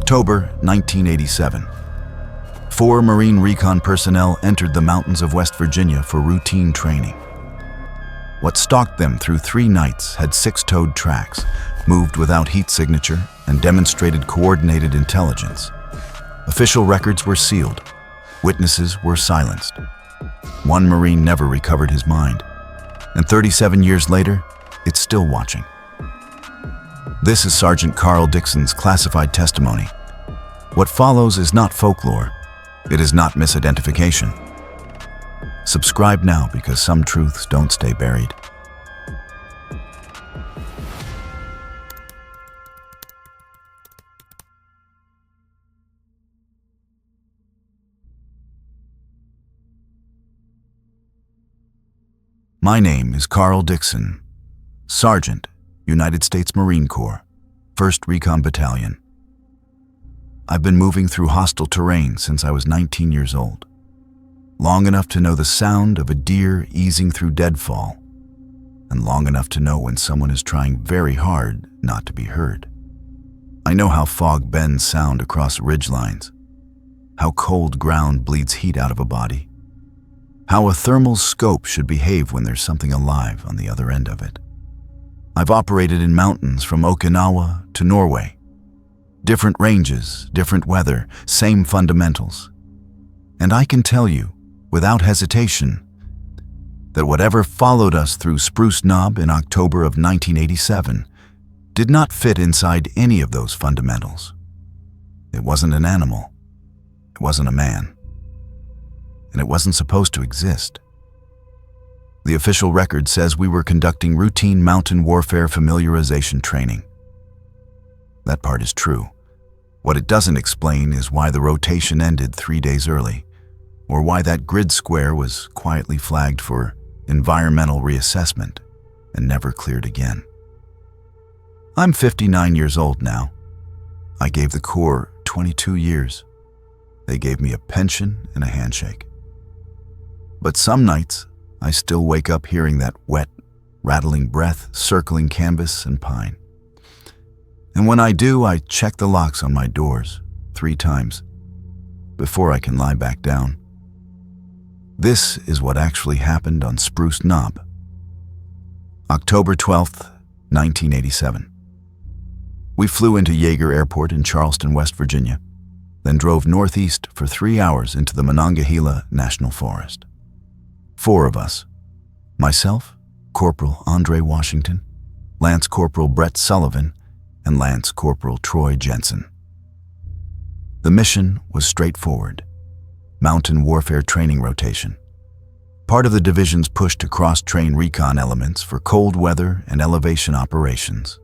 October 1987. 4 Marine Recon personnel entered the mountains of West Virginia for routine training. What stalked them through 3 nights had 6-toed tracks, moved without heat signature, and demonstrated coordinated intelligence. Official records were sealed. Witnesses were silenced. One Marine never recovered his mind, and 37 years later, it's still watching. This is Sergeant Carl Dixon's classified testimony. What follows is not folklore. It is not misidentification. Subscribe now because some truths don't stay buried. My name is Carl Dixon, Sergeant, United States Marine Corps, 1st Recon Battalion. I've been moving through hostile terrain since I was 19 years old, long enough to know the sound of a deer easing through deadfall, and long enough to know when someone is trying very hard not to be heard. I know how fog bends sound across ridgelines, how cold ground bleeds heat out of a body, how a thermal scope should behave when there's something alive on the other end of it. I've operated in mountains from Okinawa to Norway. Different ranges, different weather, same fundamentals. And I can tell you, without hesitation, that whatever followed us through Spruce Knob in October of 1987 did not fit inside any of those fundamentals. It wasn't an animal. It wasn't a man. And it wasn't supposed to exist. The official record says we were conducting routine mountain warfare familiarization training. That part is true. What it doesn't explain is why the rotation ended 3 days early, or why that grid square was quietly flagged for environmental reassessment and never cleared again. I'm 59 years old now. I gave the Corps 22 years. They gave me a pension and a handshake. But some nights, I still wake up hearing that wet, rattling breath circling canvas and pine. And when I do, I check the locks on my doors 3 times before I can lie back down. This is what actually happened on Spruce Knob. October 12th, 1987. We flew into Yeager Airport in Charleston, West Virginia, then drove northeast for 3 hours into the Monongahela National Forest. 4 of us, myself, Corporal Andre Washington, Lance Corporal Brett Sullivan, and Lance Corporal Troy Jensen. The mission was straightforward: mountain warfare training rotation. Part of the division's push to cross-train recon elements for cold weather and elevation operations.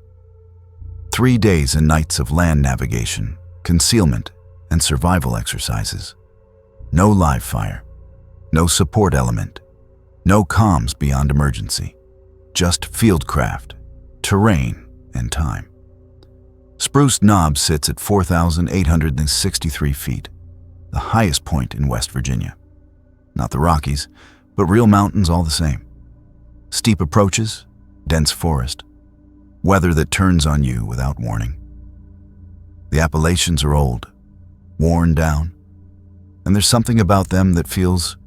3 days and nights of land navigation, concealment, and survival exercises. No live fire, no support element, no comms beyond emergency, just fieldcraft, terrain, and time. Spruce Knob sits at 4,863 feet, the highest point in West Virginia. Not the Rockies, but real mountains all the same. Steep approaches, dense forest, weather that turns on you without warning. The Appalachians are old, worn down, and there's something about them that feels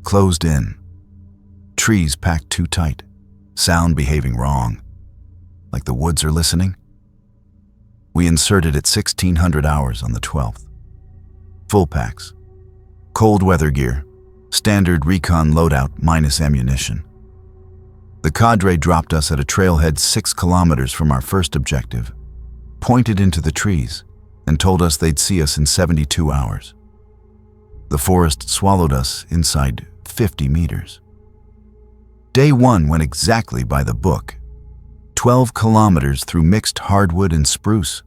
closed in. Trees packed too tight, sound behaving wrong, like the woods are listening. We inserted at 1600 hours on the 12th. Full packs, cold weather gear, standard recon loadout minus ammunition. The cadre dropped us at a trailhead 6 kilometers from our first objective, pointed into the trees, and told us they'd see us in 72 hours. The forest swallowed us inside 50 meters. Day 1 went exactly by the book. 12 kilometers through mixed hardwood and spruce.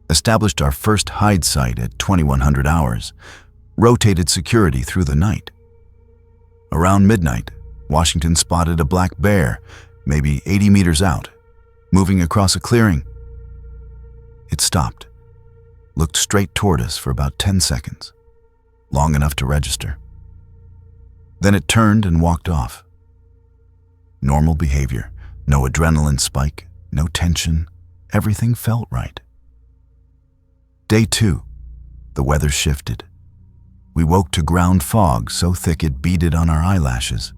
Established our first hide site at 2100 hours. Rotated security through the night. Around midnight, Washington spotted a black bear, maybe 80 meters out, moving across a clearing. It stopped, looked straight toward us for about 10 seconds, long enough to register. Then it turned and walked off. Normal behavior, no adrenaline spike, no tension, everything felt right. Day 2. The weather shifted. We woke to ground fog so thick it beaded on our eyelashes.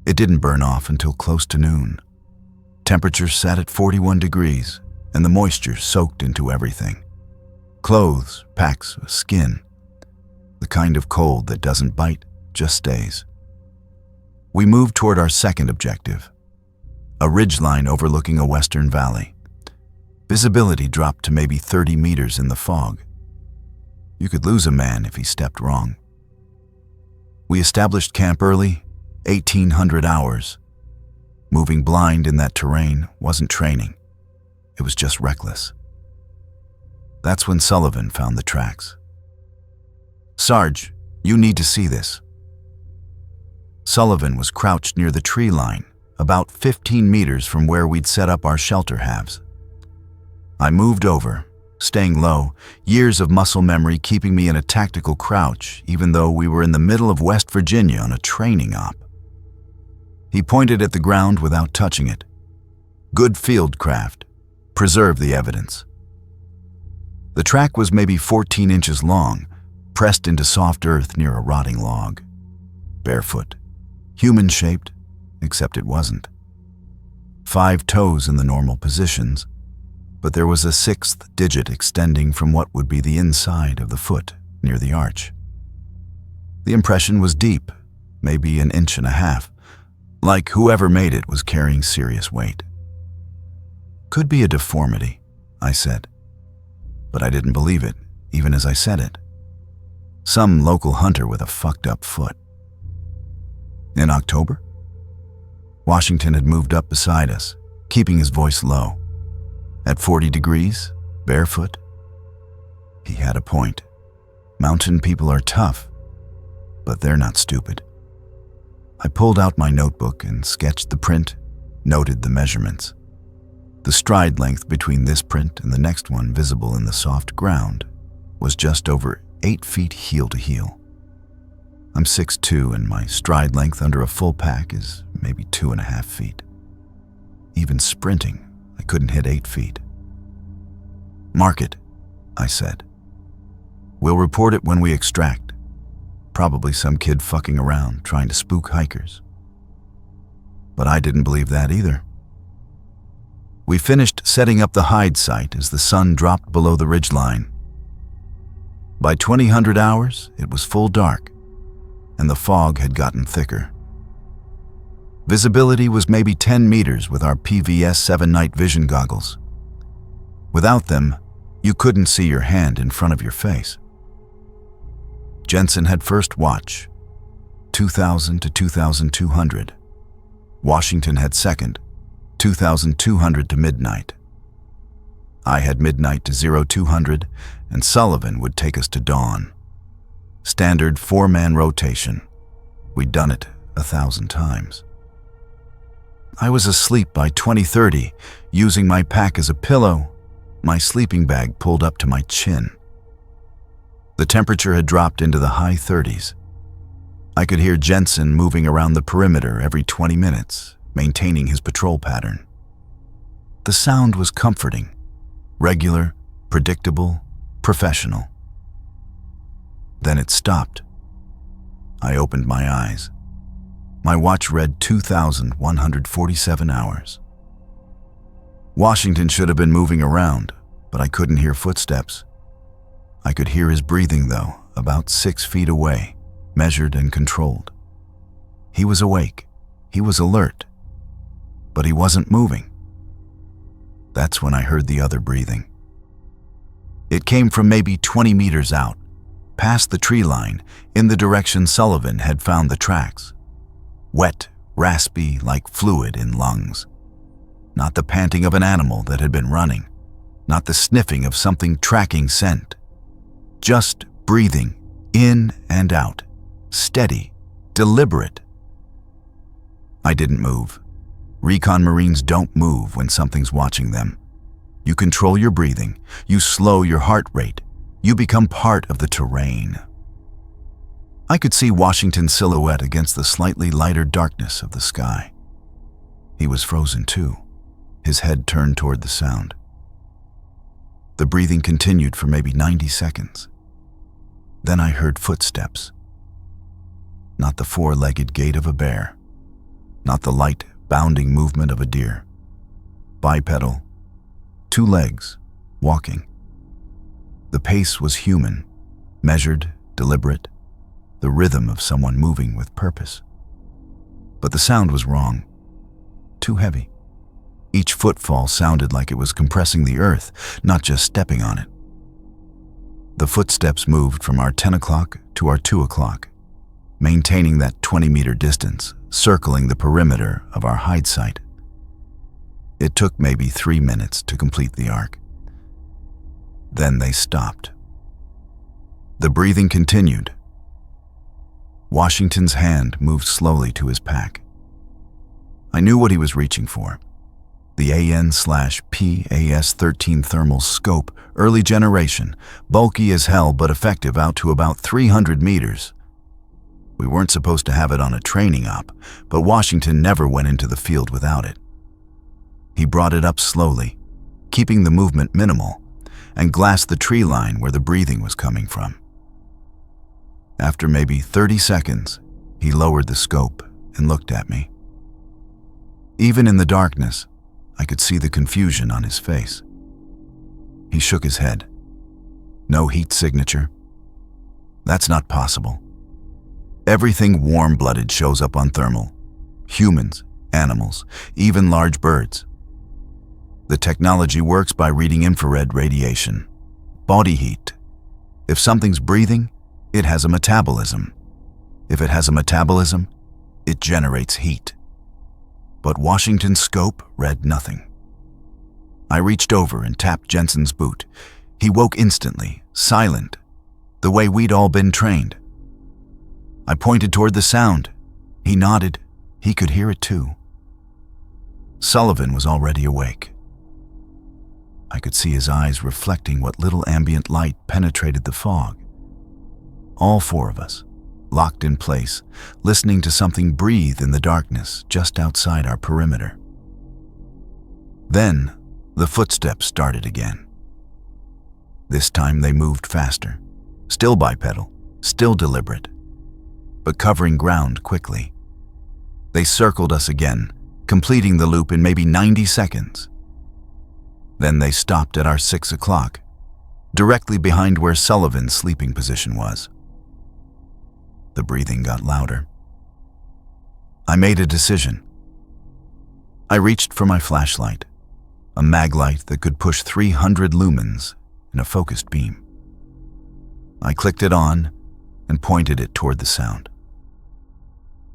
It didn't burn off until close to noon. Temperature sat at 41 degrees, and the moisture soaked into everything. Clothes, packs, skin. The kind of cold that doesn't bite, just stays. We moved toward our second objective, a ridgeline overlooking a western valley. Visibility dropped to maybe 30 meters in the fog. You could lose a man if he stepped wrong. We established camp early, 1800 hours. Moving blind in that terrain wasn't training. It was just reckless. That's when Sullivan found the tracks. "Sarge, you need to see this." Sullivan was crouched near the tree line, about 15 meters from where we'd set up our shelter halves. I moved over, staying low, years of muscle memory keeping me in a tactical crouch, even though we were in the middle of West Virginia on a training op. He pointed at the ground without touching it. "Good field craft. Preserve the evidence." The track was maybe 14 inches long, pressed into soft earth near a rotting log. Barefoot. Human-shaped, except it wasn't. 5 toes in the normal positions, but there was a 6th digit extending from what would be the inside of the foot near the arch. The impression was deep, maybe 1.5 inches, like whoever made it was carrying serious weight. "Could be a deformity," I said. But I didn't believe it, even as I said it. Some local hunter with a fucked up foot. In October? Washington had moved up beside us, keeping his voice low. At 40 degrees, barefoot. He had a point. Mountain people are tough, but they're not stupid. I pulled out my notebook and sketched the print, noted the measurements. The stride length between this print and the next one visible in the soft ground was just over 8 feet heel to heel. I'm 6'2", and my stride length under a full pack is maybe 2.5 feet. Even sprinting, I couldn't hit 8 feet. "Mark it," I said. "We'll report it when we extract. Probably some kid fucking around trying to spook hikers." But I didn't believe that either. We finished setting up the hide site as the sun dropped below the ridgeline. By 2000 hours, it was full dark, and the fog had gotten thicker. Visibility was maybe 10 meters with our PVS 7 night vision goggles. Without them, you couldn't see your hand in front of your face. Jensen had first watch, 2,000 to 2,200. Washington had second, 2,200 to midnight. I had midnight to 0200, and Sullivan would take us to dawn. Standard 4-man rotation. We'd done it 1,000 times. I was asleep by 2030, using my pack as a pillow, my sleeping bag pulled up to my chin. The temperature had dropped into the high 30s. I could hear Jensen moving around the perimeter every 20 minutes, maintaining his patrol pattern. The sound was comforting, regular, predictable, professional. Then it stopped. I opened my eyes. My watch read 2,147 hours. Washington should have been moving around, but I couldn't hear footsteps. I could hear his breathing, though, about 6 feet away, measured and controlled. He was awake. He was alert. But he wasn't moving. That's when I heard the other breathing. It came from maybe 20 meters out, past the tree line, in the direction Sullivan had found the tracks. Wet, raspy, like fluid in lungs. Not the panting of an animal that had been running. Not the sniffing of something tracking scent. Just breathing, in and out. Steady, deliberate. I didn't move. Recon Marines don't move when something's watching them. You control your breathing. You slow your heart rate. You become part of the terrain. I could see Washington's silhouette against the slightly lighter darkness of the sky. He was frozen too, his head turned toward the sound. The breathing continued for maybe 90 seconds. Then I heard footsteps. Not the four-legged gait of a bear, not the light, bounding movement of a deer. Bipedal, 2 legs, walking. The pace was human, measured, deliberate, the rhythm of someone moving with purpose. But the sound was wrong, too heavy. Each footfall sounded like it was compressing the earth, not just stepping on it. The footsteps moved from our 10 o'clock to our 2 o'clock, maintaining that 20-meter distance, circling the perimeter of our hide site. It took maybe 3 minutes to complete the arc. Then they stopped. The breathing continued. Washington's hand moved slowly to his pack. I knew what he was reaching for. The AN/PAS-13 thermal scope, early generation, bulky as hell but effective out to about 300 meters. We weren't supposed to have it on a training op, but Washington never went into the field without it. He brought it up slowly, keeping the movement minimal, and glassed the tree line where the breathing was coming from. After maybe 30 seconds, he lowered the scope and looked at me. Even in the darkness, I could see the confusion on his face. He shook his head. No heat signature. That's not possible. Everything warm-blooded shows up on thermal. Humans, animals, even large birds. The technology works by reading infrared radiation, body heat. If something's breathing, it has a metabolism. If it has a metabolism, it generates heat. But Washington's scope read nothing. I reached over and tapped Jensen's boot. He woke instantly, silent, the way we'd all been trained. I pointed toward the sound. He nodded. He could hear it too. Sullivan was already awake. I could see his eyes reflecting what little ambient light penetrated the fog. All 4 of us, locked in place, listening to something breathe in the darkness just outside our perimeter. Then, the footsteps started again. This time they moved faster, still bipedal, still deliberate, but covering ground quickly. They circled us again, completing the loop in maybe 90 seconds. Then they stopped at our 6 o'clock, directly behind where Sullivan's sleeping position was. The breathing got louder. I made a decision. I reached for my flashlight, a mag light that could push 300 lumens in a focused beam. I clicked it on and pointed it toward the sound.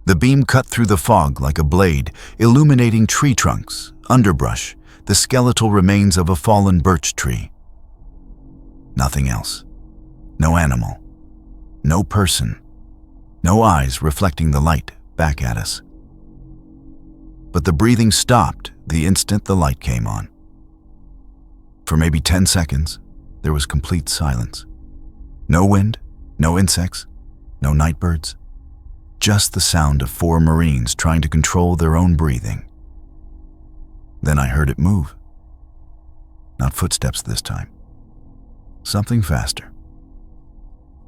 The beam cut through the fog like a blade, illuminating tree trunks, underbrush, the skeletal remains of a fallen birch tree. Nothing else. No animal. No person. No eyes reflecting the light back at us. But the breathing stopped the instant the light came on. For maybe 10 seconds, there was complete silence. No wind, no insects, no night birds. Just the sound of 4 Marines trying to control their own breathing. Then I heard it move. Not footsteps this time. Something faster.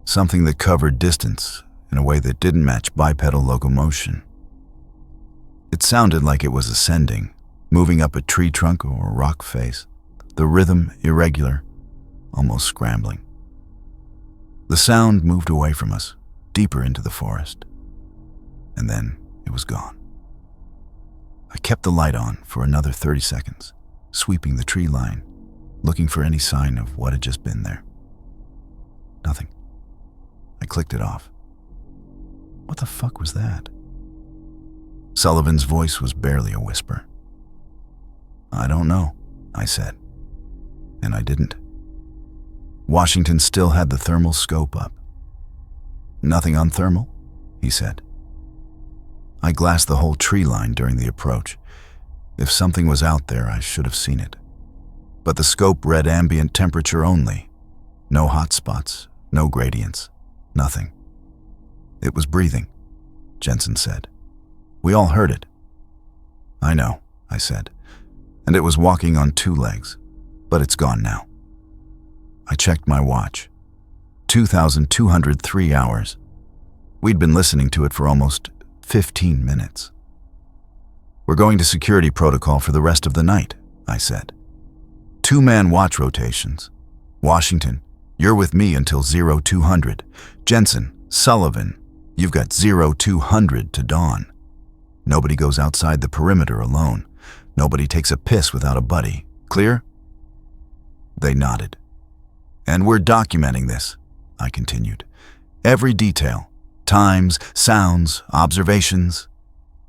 Something that covered distance in a way that didn't match bipedal locomotion. It sounded like it was ascending, moving up a tree trunk or rock face, the rhythm irregular, almost scrambling. The sound moved away from us, deeper into the forest. And then it was gone. I kept the light on for another 30 seconds, sweeping the tree line, looking for any sign of what had just been there. Nothing. I clicked it off. What the fuck was that? Sullivan's voice was barely a whisper. I don't know, I said. And I didn't. Washington still had the thermal scope up. Nothing on thermal, he said. I glassed the whole tree line during the approach. If something was out there, I should have seen it. But the scope read ambient temperature only. No hot spots, no gradients, nothing. It was breathing, Jensen said. We all heard it. I know, I said. And it was walking on 2 legs, but it's gone now. I checked my watch. 2,203 hours. We'd been listening to it for almost 15 minutes. We're going to security protocol for the rest of the night, I said. 2-man watch rotations. Washington, you're with me until 0200. Jensen, Sullivan, you've got 0200 to dawn. Nobody goes outside the perimeter alone. Nobody takes a piss without a buddy. Clear? They nodded. And we're documenting this, I continued. Every detail. Times, sounds, observations.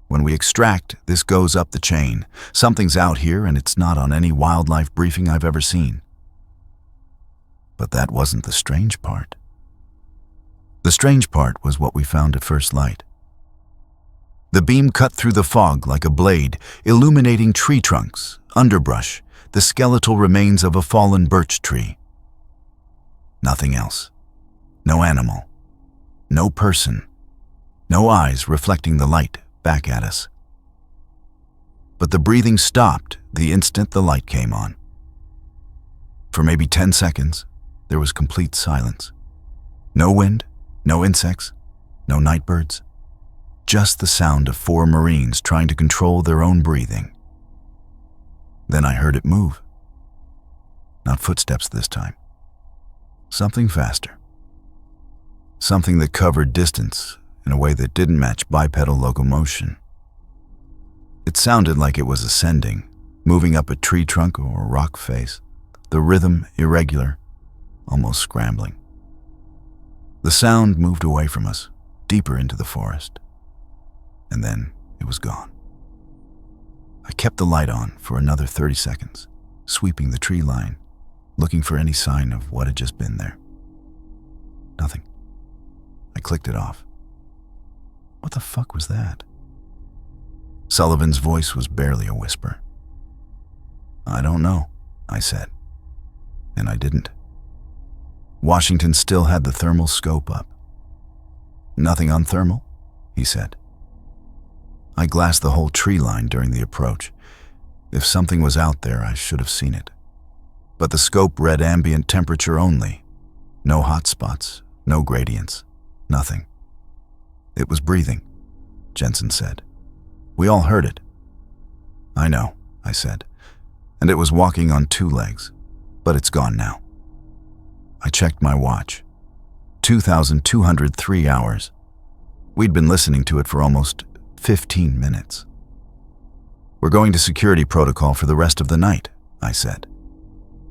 When we extract, this goes up the chain. Something's out here and it's not on any wildlife briefing I've ever seen. But that wasn't the strange part. The strange part was what we found at first light. The beam cut through the fog like a blade, illuminating tree trunks, underbrush, the skeletal remains of a fallen birch tree. Nothing else. No animal. No person. No eyes reflecting the light back at us. But the breathing stopped the instant the light came on. For maybe 10 seconds, there was complete silence. No wind, no insects, no night birds. Just the sound of 4 Marines trying to control their own breathing. Then I heard it move. Not footsteps this time. Something faster. Something that covered distance in a way that didn't match bipedal locomotion. It sounded like it was ascending, moving up a tree trunk or rock face, the rhythm irregular, almost scrambling. The sound moved away from us, deeper into the forest, and then it was gone. I kept the light on for another 30 seconds, sweeping the tree line, looking for any sign of what had just been there. Nothing. I clicked it off. What the fuck was that? Sullivan's voice was barely a whisper. I don't know, I said. And I didn't. Washington still had the thermal scope up. Nothing on thermal, he said. I glassed the whole tree line during the approach. If something was out there, I should have seen it. But the scope read ambient temperature only. No hot spots, no gradients, nothing. It was breathing, Jensen said. We all heard it. I know, I said, and it was walking on 2 legs, but it's gone now. I checked my watch. 2,203 hours. We'd been listening to it for almost 15 minutes. We're going to security protocol for the rest of the night, I said.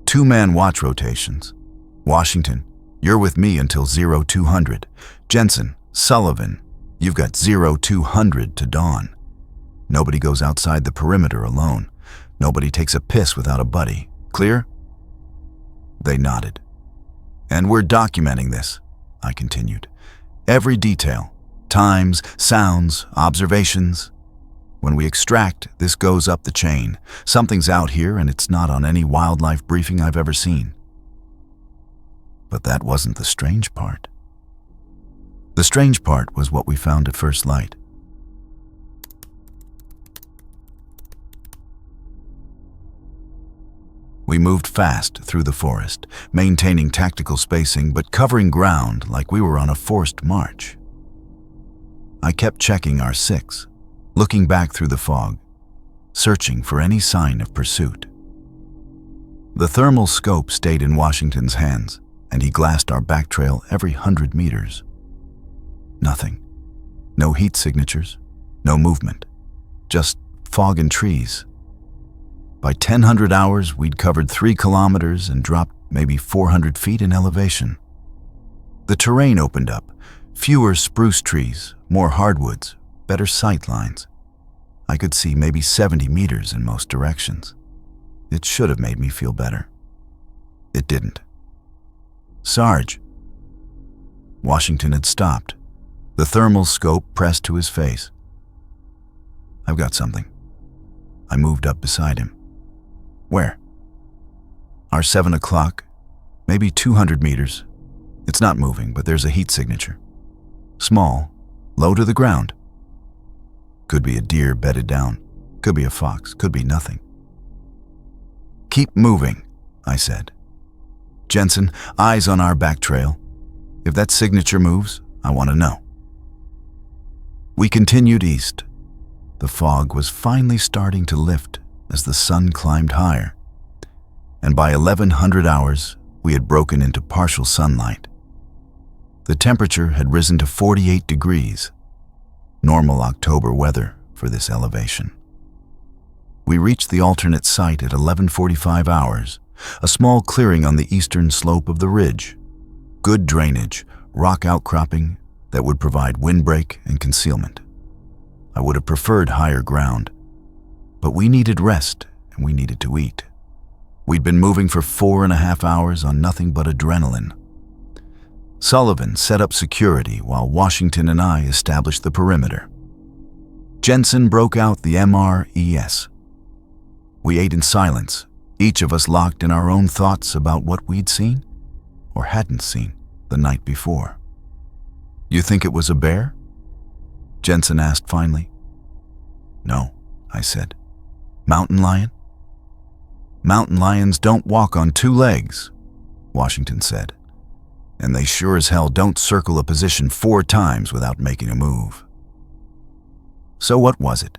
2-man watch rotations. Washington, you're with me until 0200. Jensen, Sullivan, you've got 0200 to dawn. Nobody goes outside the perimeter alone. Nobody takes a piss without a buddy. Clear? They nodded. And we're documenting this, I continued. Every detail. Times, sounds, observations. When we extract, this goes up the chain. Something's out here and it's not on any wildlife briefing I've ever seen. But that wasn't the strange part. The strange part was what we found at first light. We moved fast through the forest, maintaining tactical spacing but covering ground like we were on a forced march. I kept checking our 6, looking back through the fog, searching for any sign of pursuit. The thermal scope stayed in Washington's hands, and he glassed our back trail every 100 meters. Nothing. No heat signatures, no movement, just fog and trees. By 1000 hours, we'd covered 3 kilometers and dropped maybe 400 feet in elevation. The terrain opened up, fewer spruce trees, more hardwoods, better sight lines. I could see maybe 70 meters in most directions. It should have made me feel better. It didn't. Sarge. Washington had stopped, the thermal scope pressed to his face. I've got something. I moved up beside him. Where? Our 7 o'clock, maybe 200 meters. It's not moving, but there's a heat signature. Small, low to the ground. Could be a deer bedded down. Could be a fox. Could be nothing. Keep moving, I said. Jensen, eyes on our back trail. If that signature moves, I want to know. We continued east. The fog was finally starting to lift as the sun climbed higher, and by 1100 hours, we had broken into partial sunlight. The temperature had risen to 48 degrees, normal October weather for this elevation. We reached the alternate site at 11:45 hours, a small clearing on the eastern slope of the ridge. Good drainage, rock outcropping that would provide windbreak and concealment. I would have preferred higher ground, but we needed rest and we needed to eat. We'd been moving for 4.5 hours on nothing but adrenaline. Sullivan set up security while Washington and I established the perimeter. Jensen broke out the MRES. We ate in silence, each of us locked in our own thoughts about what we'd seen or hadn't seen the night before. "You think it was a bear?" Jensen asked finally. "No," I said. "Mountain lion?" "Mountain lions don't walk on two legs," Washington said. "And they sure as hell don't circle a position 4 times without making a move." "So what was it?"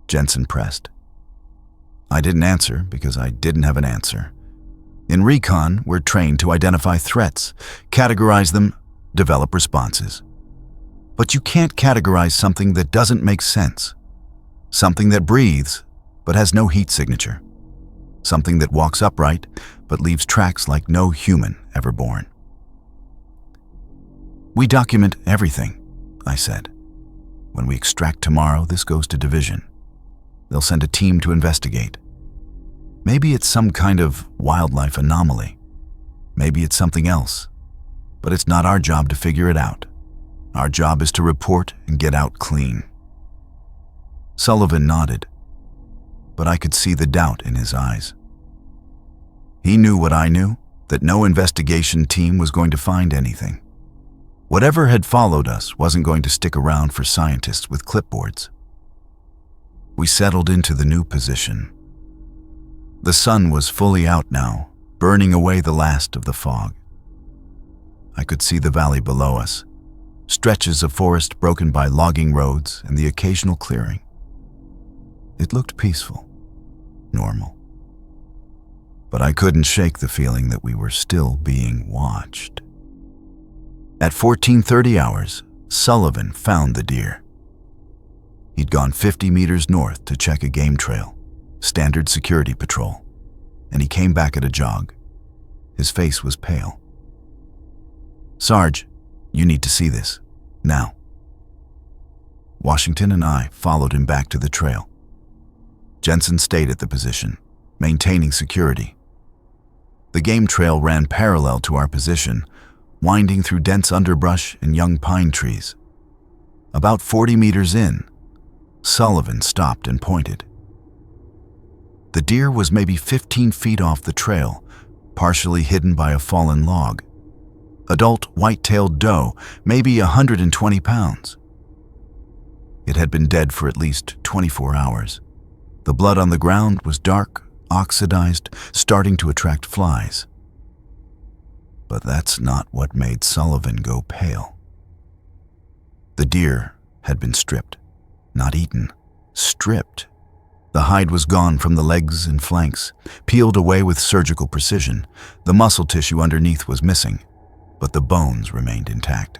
Jensen pressed. I didn't answer because I didn't have an answer. In Recon, we're trained to identify threats, categorize them, develop responses. But you can't categorize something that doesn't make sense. Something that breathes, but has no heat signature. Something that walks upright, but leaves tracks like no human ever born. "We document everything," I said. "When we extract tomorrow, this goes to division. They'll send a team to investigate. Maybe it's some kind of wildlife anomaly. Maybe it's something else. But it's not our job to figure it out. Our job is to report and get out clean." Sullivan nodded, but I could see the doubt in his eyes. He knew what I knew, that no investigation team was going to find anything. Whatever had followed us wasn't going to stick around for scientists with clipboards. We settled into the new position. The sun was fully out now, burning away the last of the fog. I could see the valley below us, stretches of forest broken by logging roads and the occasional clearing. It looked peaceful, normal. But I couldn't shake the feeling that we were still being watched. At 14:30 hours, Sullivan found the deer. He'd gone 50 meters north to check a game trail, standard security patrol, and he came back at a jog. His face was pale. "Sarge, you need to see this, now." Washington and I followed him back to the trail. Jensen stayed at the position, maintaining security. The game trail ran parallel to our position, winding through dense underbrush and young pine trees. About 40 meters in, Sullivan stopped and pointed. The deer was maybe 15 feet off the trail, partially hidden by a fallen log. Adult white-tailed doe, maybe 120 pounds. It had been dead for at least 24 hours. The blood on the ground was dark, oxidized, starting to attract flies. But that's not what made Sullivan go pale. The deer had been stripped, not eaten, stripped. The hide was gone from the legs and flanks, peeled away with surgical precision. The muscle tissue underneath was missing, but the bones remained intact.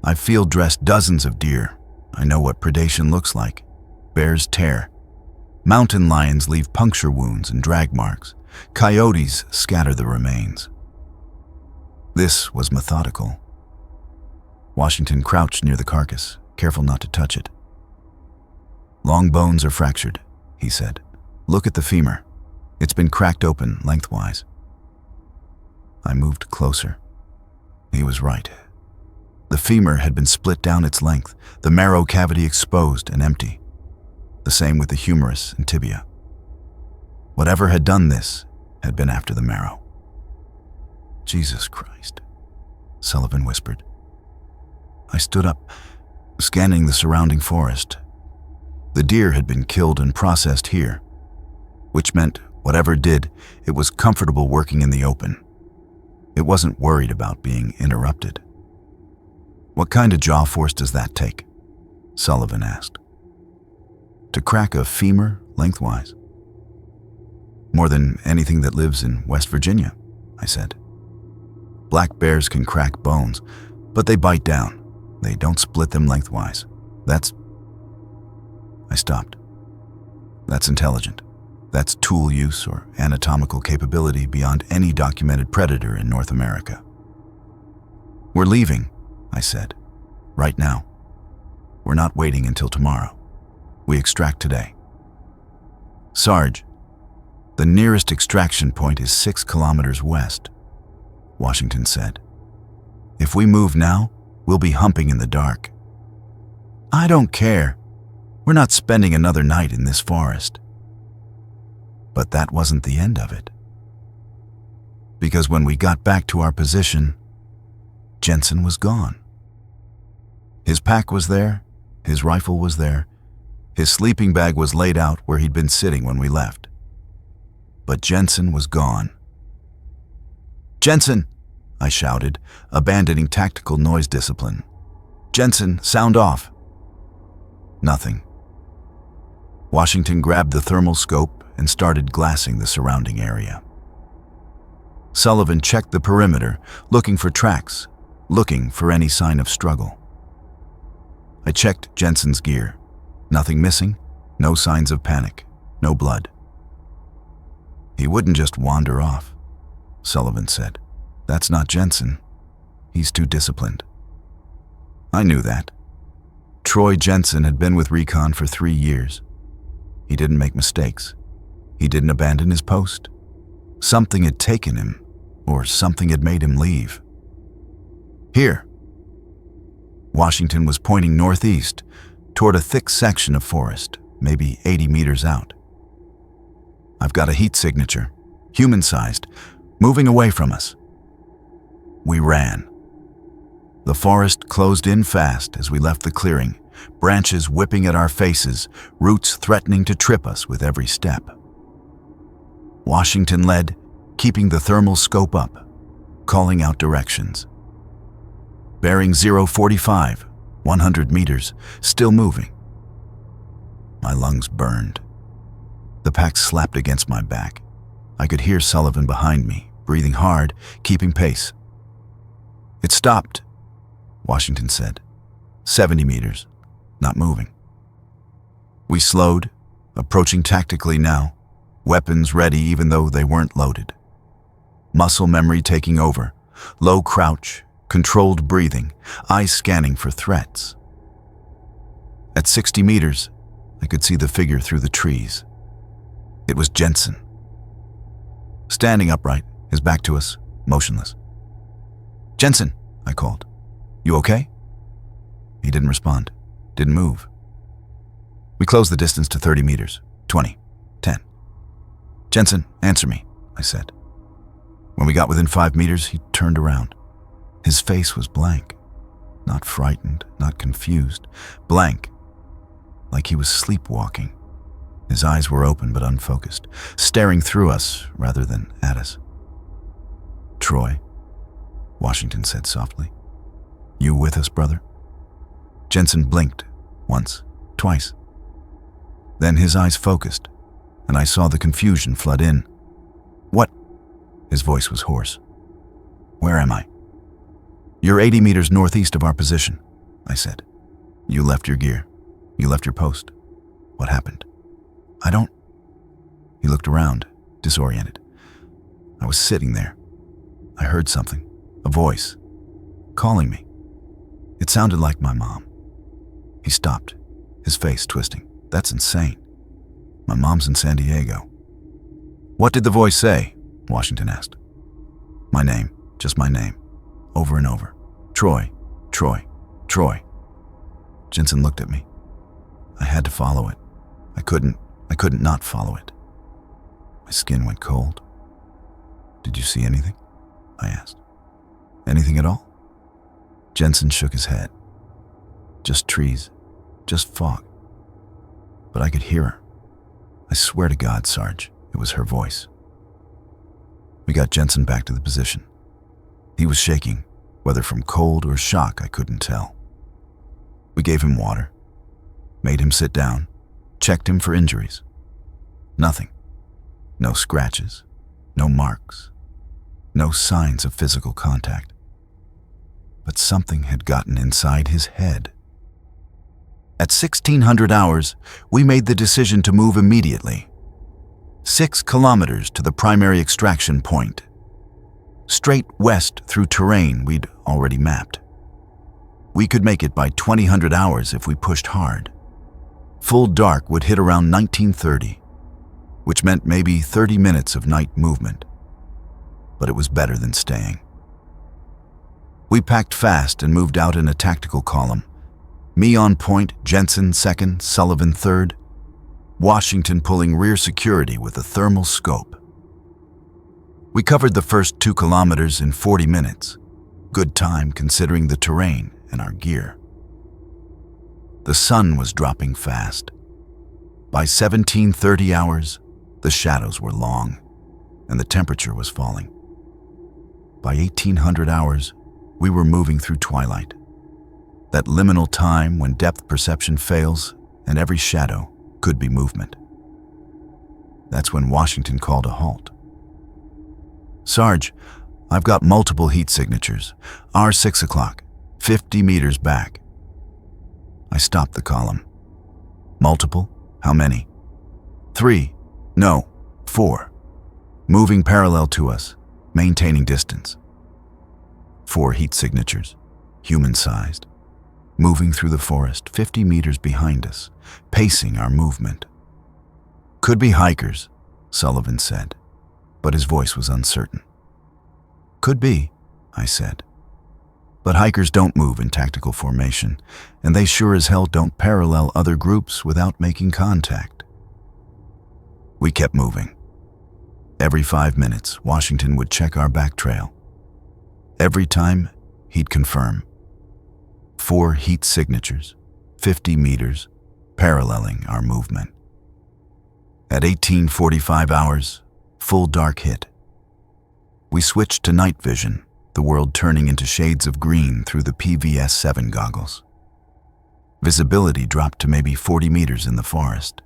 I've field-dressed dozens of deer. I know what predation looks like. Bears tear. Mountain lions leave puncture wounds and drag marks. Coyotes scatter the remains. This was methodical. Washington crouched near the carcass, careful not to touch it. "Long bones are fractured," he said. "Look at the femur. It's been cracked open lengthwise." I moved closer. He was right. The femur had been split down its length, the marrow cavity exposed and empty. The same with the humerus and tibia. Whatever had done this had been after the marrow. "Jesus Christ," Sullivan whispered. I stood up, scanning the surrounding forest. The deer had been killed and processed here, which meant Whatever did, it was comfortable working in the open. It wasn't worried about being interrupted. "What kind of jaw force does that take?" Sullivan asked. "To crack a femur lengthwise." "More than anything that lives in West Virginia," I said. "Black bears can crack bones, but they bite down. They don't split them lengthwise. That's..." I stopped. "That's intelligent. That's tool use or anatomical capability beyond any documented predator in North America." "We're leaving," I said. "Right now. We're not waiting until tomorrow. We extract today." "Sarge, the nearest extraction point is 6 kilometers west," Washington said. "If we move now, we'll be humping in the dark." "I don't care. We're not spending another night in this forest." But that wasn't the end of it. Because when we got back to our position, Jensen was gone. His pack was there, his rifle was there, his sleeping bag was laid out where he'd been sitting when we left. But Jensen was gone. "Jensen!" I shouted, abandoning tactical noise discipline. "Jensen, sound off." Nothing. Washington grabbed the thermal scope and started glassing the surrounding area. Sullivan checked the perimeter, looking for tracks, looking for any sign of struggle. I checked Jensen's gear. Nothing missing, no signs of panic, no blood. "He wouldn't just wander off," Sullivan said. "That's not Jensen. He's too disciplined." I knew that. Troy Jensen had been with Recon for 3 years. He didn't make mistakes. He didn't abandon his post. Something had taken him, or something had made him leave. "Here." Washington was pointing northeast, toward a thick section of forest, maybe 80 meters out. "I've got a heat signature, human-sized, moving away from us." We ran. The forest closed in fast as we left the clearing, branches whipping at our faces, roots threatening to trip us with every step. Washington led, keeping the thermal scope up, calling out directions. "Bearing 045, 100 meters, still moving." My lungs burned. The pack slapped against my back. I could hear Sullivan behind me, breathing hard, keeping pace. "It stopped," Washington said. 70 meters, not moving. We slowed, approaching tactically now, weapons ready even though they weren't loaded. Muscle memory taking over, low crouch, controlled breathing, eyes scanning for threats. At 60 meters, I could see the figure through the trees. It was Jensen. Standing upright, his back to us, motionless. "Jensen," I called. "You okay?" He didn't respond, didn't move. We closed the distance to 30 meters, 20, 10. "Jensen, answer me," I said. When we got within 5 meters, he turned around. His face was blank, not frightened, not confused, blank, like he was sleepwalking. His eyes were open but unfocused, staring through us rather than at us. "Troy," Washington said softly. "You with us, brother?" Jensen blinked, once, twice. Then his eyes focused, and I saw the confusion flood in. "What?" His voice was hoarse. "Where am I?" "You're 80 meters northeast of our position," I said. "You left your gear. You left your post. What happened?" "I don't..." He looked around, disoriented. I was sitting there. I heard something, a voice, calling me. It sounded like my mom. He stopped, his face twisting. "That's insane. My mom's in San Diego." "What did the voice say?" Washington asked. "My name, just my name, over and over. Troy, Troy, Troy." Jensen looked at me. I had to follow it. I couldn't not follow it. My skin went cold. "Did you see anything?" I asked. "Anything at all?" Jensen shook his head. "Just trees, just fog." But I could hear her. "I swear to God, Sarge, It was her voice. We got Jensen back to the position. He was shaking, whether from cold or shock, I couldn't tell. We gave him water, made him sit down, checked him for injuries. Nothing. No scratches, no marks, no signs of physical contact. But something had gotten inside his head. At 1600 hours, we made the decision to move immediately. 6 kilometers to the primary extraction point. Straight west through terrain we'd already mapped. We could make it by 2000 hours if we pushed hard. Full dark would hit around 1930, which meant maybe 30 minutes of night movement. But it was better than staying. We packed fast and moved out in a tactical column. Me on point, Jensen second, Sullivan third, Washington pulling rear security with a thermal scope. We covered the first 2 kilometers in 40 minutes. Good time considering the terrain and our gear. The sun was dropping fast. By 1730 hours, the shadows were long and the temperature was falling. By 1800 hours, we were moving through twilight. That liminal time when depth perception fails and every shadow could be movement. That's when Washington called a halt. Sarge, I've got multiple heat signatures. R6 o'clock, 50 meters back. I stopped the column. Multiple? How many? 3. No, 4. Moving parallel to us, maintaining distance. 4 heat signatures, human-sized. Moving through the forest 50 meters behind us, pacing our movement. Could be hikers, Sullivan said, but his voice was uncertain. Could be, I said. But hikers don't move in tactical formation, and they sure as hell don't parallel other groups without making contact. We kept moving. Every 5 minutes, Washington would check our back trail. Every time, he'd confirm. 4 heat signatures, 50 meters, paralleling our movement. At 1845 hours, full dark hit. We switched to night vision, the world turning into shades of green through the PVS-7 goggles. Visibility dropped to maybe 40 meters in the forest.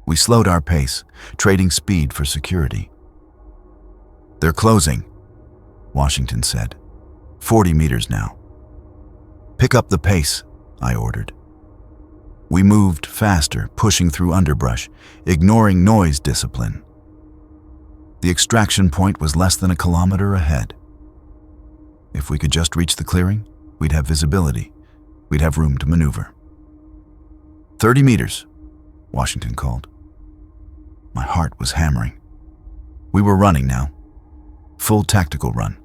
We slowed our pace, trading speed for security. They're closing, Washington said. 40 meters now. Pick up the pace, I ordered. We moved faster, pushing through underbrush, ignoring noise discipline. The extraction point was less than a kilometer ahead. If we could just reach the clearing, we'd have visibility. We'd have room to maneuver. 30 meters, Washington called. My heart was hammering. We were running now. Full tactical run.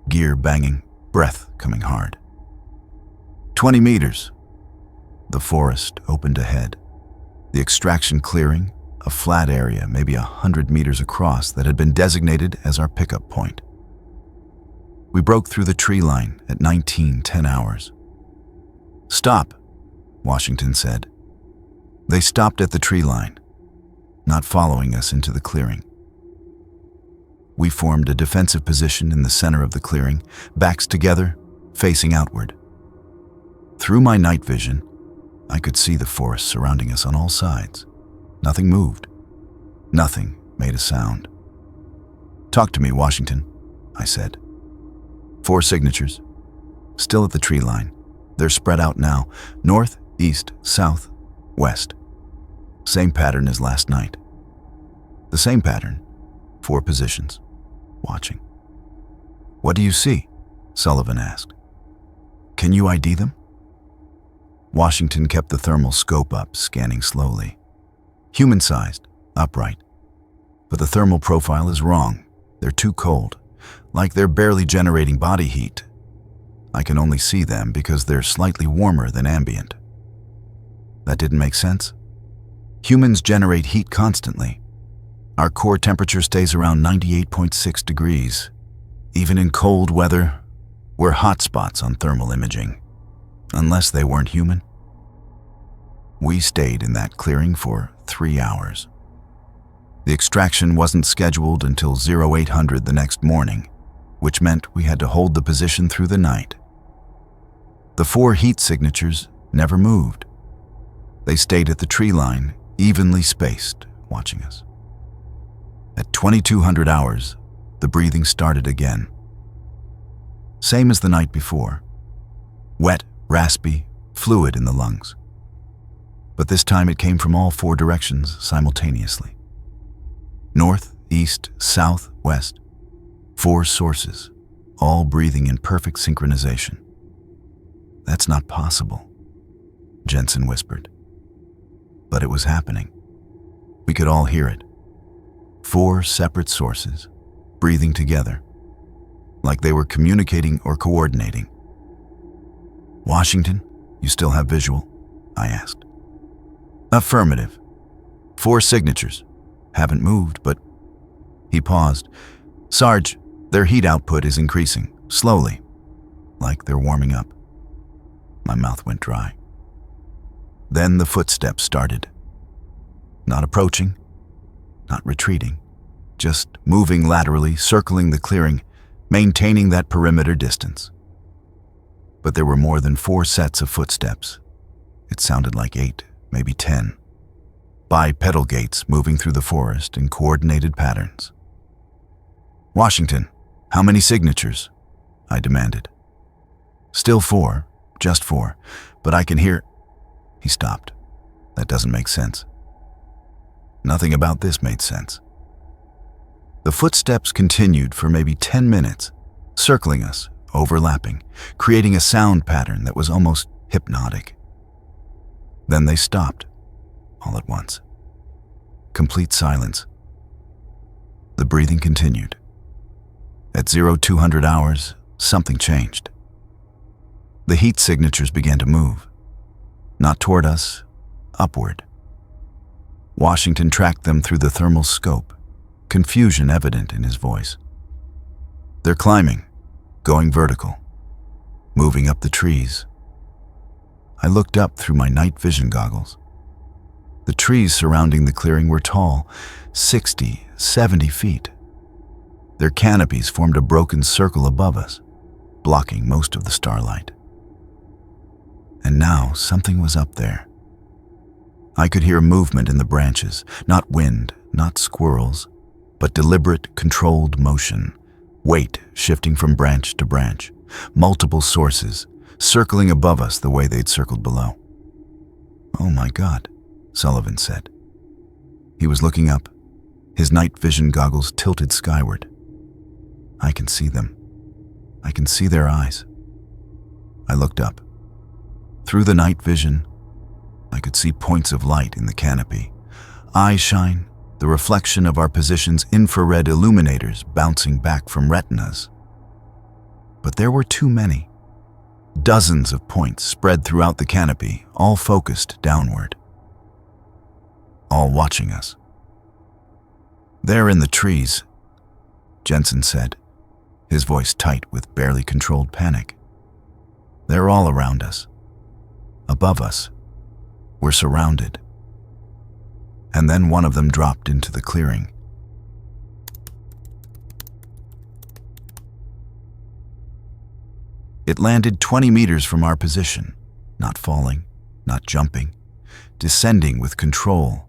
Gear banging, breath coming hard. 20 meters. The forest opened ahead. The extraction clearing, a flat area maybe 100 meters across that had been designated as our pickup point. We broke through the tree line at 19:10 hours. Stop, Washington said. They stopped at the tree line, not following us into the clearing. We formed a defensive position in the center of the clearing, backs together, facing outward. Through my night vision, I could see the forest surrounding us on all sides. Nothing moved. Nothing made a sound. Talk to me, Washington, I said. 4 signatures. Still at the tree line. They're spread out now. North, east, south, west. Same pattern as last night. The same pattern. 4 positions. Watching. What do you see? Sullivan asked. Can you ID them? Washington kept the thermal scope up, scanning slowly. Human-sized, upright. But the thermal profile is wrong. They're too cold, like they're barely generating body heat. I can only see them because they're slightly warmer than ambient. That didn't make sense? Humans generate heat constantly. Our core temperature stays around 98.6 degrees. Even in cold weather, we're hotspots on thermal imaging. Unless they weren't human. We stayed in that clearing for 3 hours. The extraction wasn't scheduled until 0800 the next morning, which meant we had to hold the position through the night. The 4 heat signatures never moved. They stayed at the tree line, evenly spaced, watching us. At 2200 hours, the breathing started again. Same as the night before. Wet, raspy, fluid in the lungs. But this time it came from all 4 directions simultaneously. North, east, south, west. 4 sources, all breathing in perfect synchronization. "That's not possible," Jensen whispered. But it was happening. We could all hear it. 4 separate sources, breathing together, like they were communicating or coordinating. "Washington, you still have visual?" I asked. "Affirmative. 4 signatures. Haven't moved, but..." He paused. "Sarge, their heat output is increasing, slowly, like they're warming up." My mouth went dry. Then the footsteps started. Not approaching, not retreating, just moving laterally, circling the clearing, maintaining that perimeter distance. But there were more than 4 sets of footsteps. It sounded like 8, maybe 10. Bipedal gaits moving through the forest in coordinated patterns. "Washington, how many signatures?" I demanded. "Still 4, just 4, but I can hear..." He stopped. "That doesn't make sense." Nothing about this made sense. The footsteps continued for maybe 10 minutes, circling us, overlapping, creating a sound pattern that was almost hypnotic. Then they stopped, all at once. Complete silence. The breathing continued. At 0200 hours, something changed. The heat signatures began to move. Not toward us, upward. Washington tracked them through the thermal scope, confusion evident in his voice. "They're climbing, going vertical, moving up the trees." I looked up through my night vision goggles. The trees surrounding the clearing were tall, 60, 70 feet. Their canopies formed a broken circle above us, blocking most of the starlight. And now something was up there. I could hear movement in the branches, not wind, not squirrels, but deliberate, controlled motion, weight shifting from branch to branch, multiple sources, circling above us the way they'd circled below. "Oh my God," Sullivan said. He was looking up, his night vision goggles tilted skyward. "I can see them. I can see their eyes." I looked up. Through the night vision, I could see points of light in the canopy. Eye shine, the reflection of our position's infrared illuminators bouncing back from retinas. But there were too many. Dozens of points spread throughout the canopy, all focused downward. All watching us. "They're in the trees," Jensen said, his voice tight with barely controlled panic. "They're all around us. Above us. We're surrounded." And then one of them dropped into the clearing. It landed 20 meters from our position, not falling, not jumping, descending with control,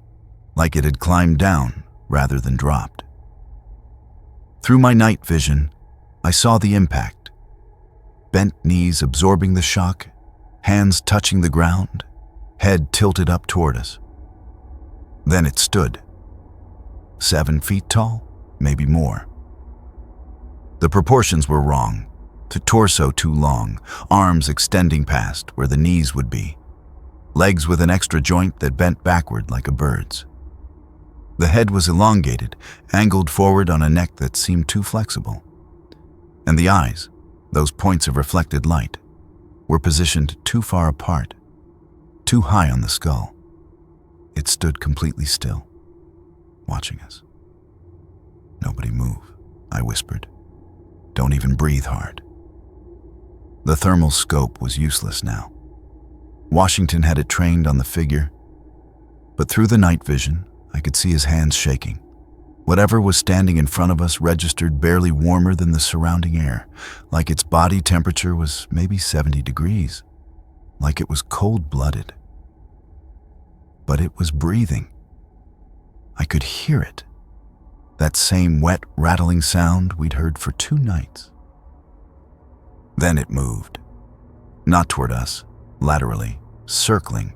like it had climbed down rather than dropped. Through my night vision, I saw the impact. Bent knees absorbing the shock, hands touching the ground, head tilted up toward us. Then it stood. 7 feet tall, maybe more. The proportions were wrong. The torso too long, arms extending past where the knees would be, legs with an extra joint that bent backward like a bird's. The head was elongated, angled forward on a neck that seemed too flexible. And the eyes, those points of reflected light, were positioned too far apart, too high on the skull. It stood completely still, watching us. "Nobody move," I whispered. "Don't even breathe hard." The thermal scope was useless now. Washington had it trained on the figure, but through the night vision, I could see his hands shaking, Whatever was standing in front of us registered barely warmer than the surrounding air, like its body temperature was maybe 70 degrees, like it was cold-blooded. But it was breathing. I could hear it. That same wet, rattling sound we'd heard for 2 nights. Then it moved. Not toward us, laterally, circling.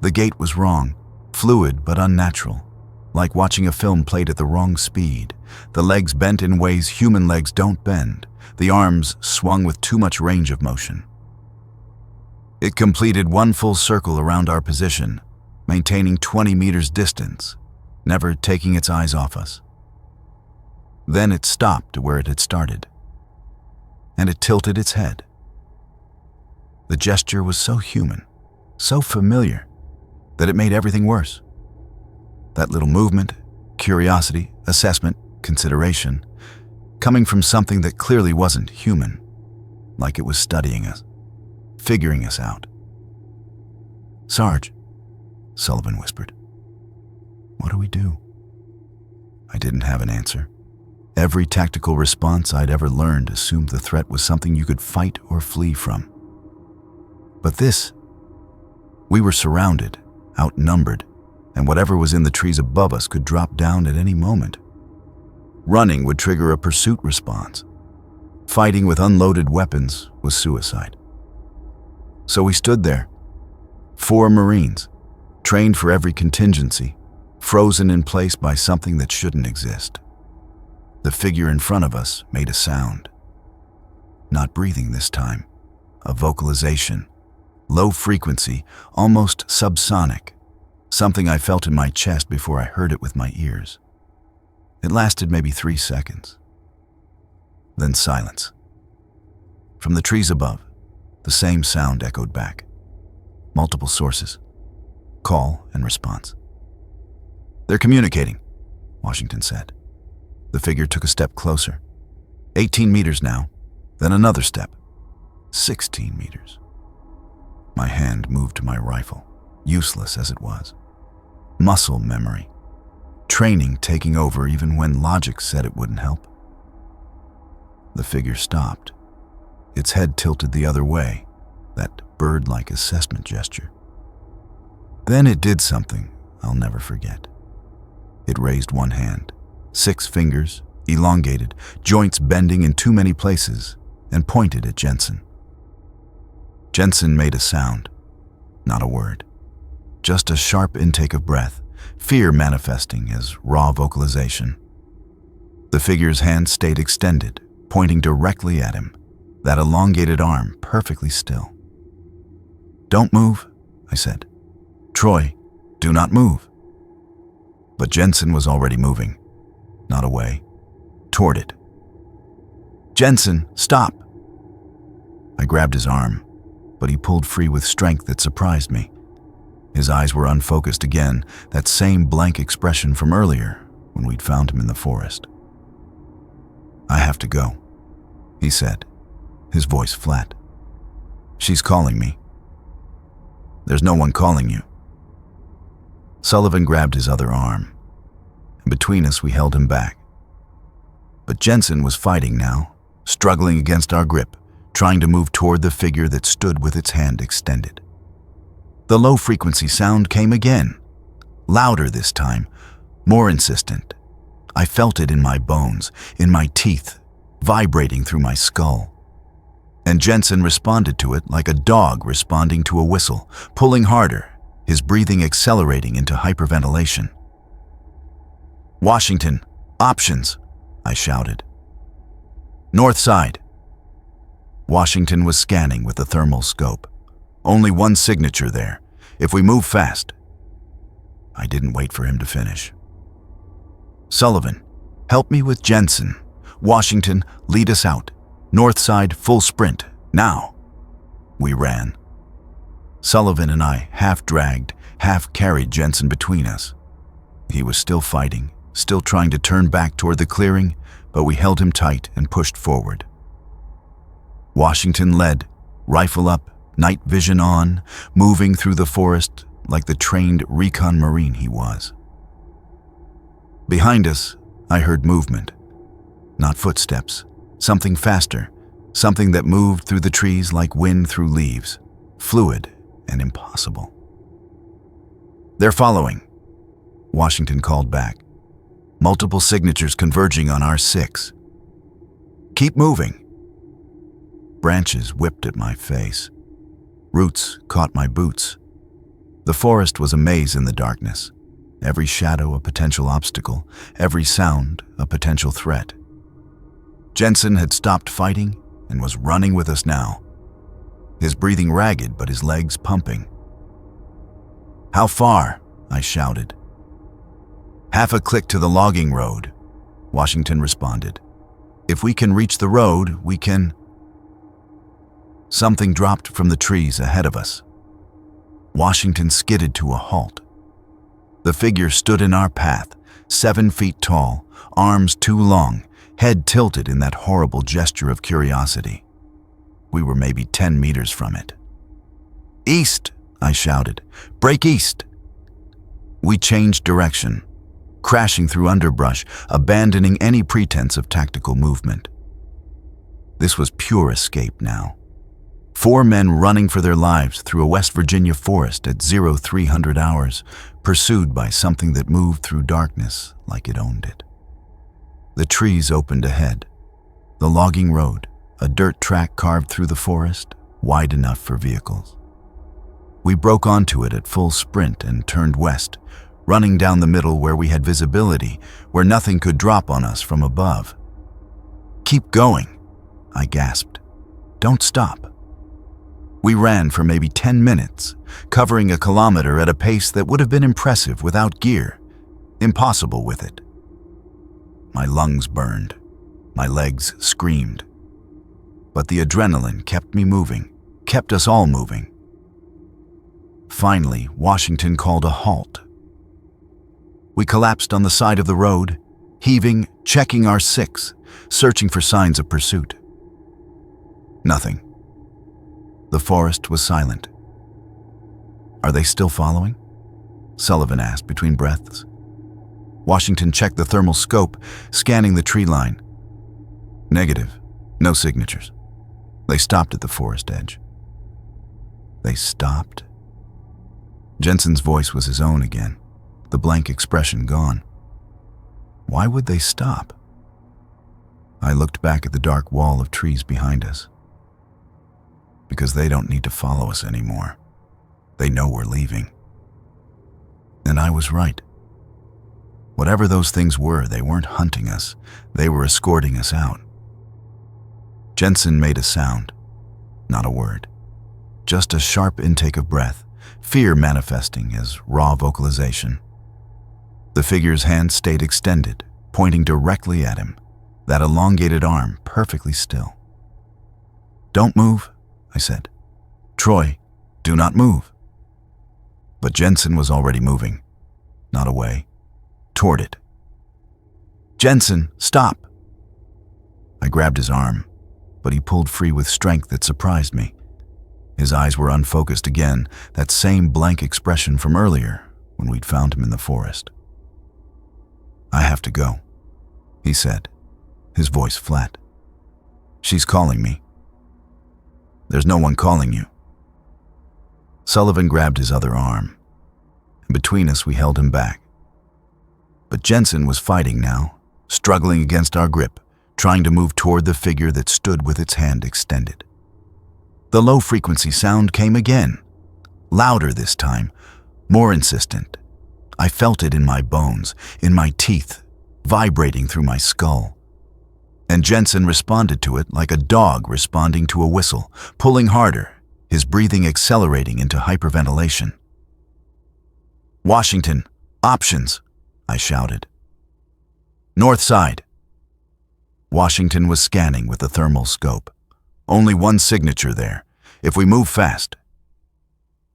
The gait was wrong, fluid but unnatural, like watching a film played at the wrong speed. The legs bent in ways human legs don't bend. The arms swung with too much range of motion. It completed 1 full circle around our position, maintaining 20 meters distance, never taking its eyes off us. Then it stopped to where it had started, and it tilted its head. The gesture was so human, so familiar, that it made everything worse. That little movement, curiosity, assessment, consideration, coming from something that clearly wasn't human, like it was studying us, figuring us out. "Sarge," Sullivan whispered. "What do we do?" I didn't have an answer. Every tactical response I'd ever learned assumed the threat was something you could fight or flee from. But this, we were surrounded, outnumbered, and whatever was in the trees above us could drop down at any moment. Running would trigger a pursuit response. Fighting with unloaded weapons was suicide. So we stood there, 4 Marines, trained for every contingency, frozen in place by something that shouldn't exist. The figure in front of us made a sound. Not breathing this time, a vocalization, low frequency, almost subsonic, something I felt in my chest before I heard it with my ears. It lasted maybe 3 seconds. Then silence. From the trees above, the same sound echoed back. Multiple sources. Call and response. "They're communicating," Washington said. The figure took a step closer. 18 meters now, then another step. 16 meters. My hand moved to my rifle, useless as it was. Muscle memory. Training taking over even when logic said it wouldn't help. The figure stopped. Its head tilted the other way, that bird-like assessment gesture. Then it did something I'll never forget. It raised one hand, 6 fingers, elongated, joints bending in too many places, and pointed at Jensen. Jensen made a sound, not a word. Just a sharp intake of breath, fear manifesting as raw vocalization. The figure's hand stayed extended, pointing directly at him, that elongated arm perfectly still. "Don't move," I said. "Troy, do not move." But Jensen was already moving, not away, toward it. "Jensen, stop!" I grabbed his arm, but he pulled free with strength that surprised me. His eyes were unfocused again, that same blank expression from earlier when we'd found him in the forest. "I have to go," he said, his voice flat. "She's calling me." "There's no one calling you." Sullivan grabbed his other arm, and between us we held him back. But Jensen was fighting now, struggling against our grip, trying to move toward the figure that stood with its hand extended. The low-frequency sound came again, louder this time, more insistent. I felt it in my bones, in my teeth, vibrating through my skull. And Jensen responded to it like a dog responding to a whistle, pulling harder, his breathing accelerating into hyperventilation. "Washington, options," I shouted. "North side." Washington was scanning with the thermal scope. Only one signature there. "If we move fast." I didn't wait for him to finish. "Sullivan, help me with Jensen. Washington, lead us out. North side, full sprint, now." We ran. Sullivan and I half-dragged, half-carried Jensen between us. He was still fighting, still trying to turn back toward the clearing, but we held him tight and pushed forward. Washington led, rifle up, night vision on, moving through the forest like the trained recon Marine he was. Behind us, I heard movement. Not footsteps, something faster, something that moved through the trees like wind through leaves, fluid and impossible. "They're following," Washington called back. Multiple signatures converging on our 6. "Keep moving." Branches whipped at my face. Roots caught my boots. The forest was a maze in the darkness. Every shadow a potential obstacle, every sound a potential threat. Jensen had stopped fighting and was running with us now. His breathing ragged, but his legs pumping. "How far?" I shouted. "Half a click to the logging road," Washington responded. "If we can reach the road, we can—" Something dropped from the trees ahead of us. Washington skidded to a halt. The figure stood in our path, 7 feet tall, arms too long, head tilted in that horrible gesture of curiosity. We were maybe 10 meters from it. "East!" I shouted. "Break east!" We changed direction, crashing through underbrush, abandoning any pretense of tactical movement. This was pure escape now. 4 men running for their lives through a West Virginia forest at 0300 hours, pursued by something that moved through darkness like it owned it. The trees opened ahead. The logging road, a dirt track carved through the forest, wide enough for vehicles. We broke onto it at full sprint and turned west, running down the middle where we had visibility, where nothing could drop on us from above. "Keep going," I gasped. "Don't stop." We ran for maybe 10 minutes, covering a kilometer at a pace that would have been impressive without gear, impossible with it. My lungs burned. My legs screamed. But the adrenaline kept me moving, kept us all moving. Finally, Washington called a halt. We collapsed on the side of the road, heaving, checking our 6, searching for signs of pursuit. Nothing. The forest was silent. "Are they still following?" Sullivan asked between breaths. Washington checked the thermal scope, scanning the tree line. Negative. No signatures. They stopped at the forest edge. They stopped? Jensen's voice was his own again, the blank expression gone. Why would they stop? I looked back at the dark wall of trees behind us. Because they don't need to follow us anymore. They know we're leaving. And I was right. Whatever those things were, they weren't hunting us. They were escorting us out. Jensen made a sound, not a word. Just a sharp intake of breath, fear manifesting as raw vocalization. The figure's hand stayed extended, pointing directly at him, that elongated arm perfectly still. "Don't move," I said. "Troy, do not move." But Jensen was already moving, not away, toward it. "Jensen, stop!" I grabbed his arm, but he pulled free with strength that surprised me. His eyes were unfocused again, that same blank expression from earlier when we'd found him in the forest. "I have to go," he said, his voice flat. "She's calling me." "There's no one calling you." Sullivan grabbed his other arm, and between us we held him back. But Jensen was fighting now, struggling against our grip, trying to move toward the figure that stood with its hand extended. The low-frequency sound came again, louder this time, more insistent. I felt it in my bones, in my teeth, vibrating through my skull. And Jensen responded to it like a dog responding to a whistle, pulling harder, his breathing accelerating into hyperventilation. "Washington, options," I shouted. "North side." Washington was scanning with the thermal scope. Only one signature there. "If we move fast."